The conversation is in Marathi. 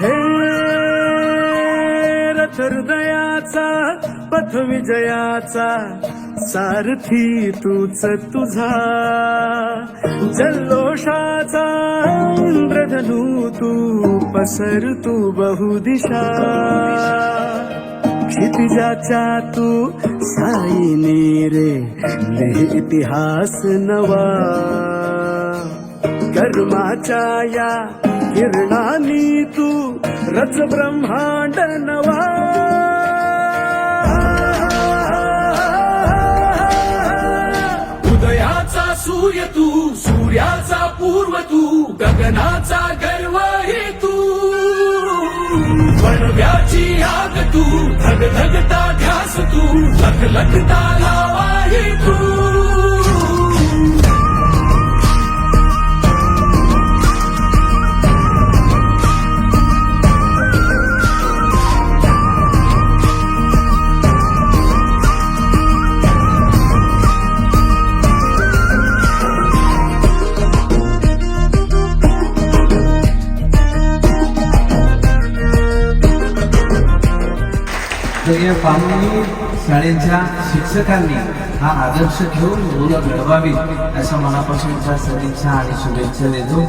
हे रथ हृदयाचा पथ विजयाचा सारथी तूच तुझा जल्लोषाचा इंद्रधनू तू पसर तू बहुदिशा क्षितिजाच्या तू साईने रे लिह इतिहास नवा कर्माच्या या किरणांनी तू रच ब्रह्मांड नवा उदयाचा सूर्य तू सूर्याचा पूर्व तू गगनाचा गर्व हे तू वणव्याची आग तू धगधगता ध्यास तू लखलखता लावा हे तू तर या पाहुणी शाळेच्या शिक्षकांनी हा आदर्श घेऊन मुलं घडवावी अशा मनापासूनच्या सदिच्छा आणि शुभेच्छा देतो.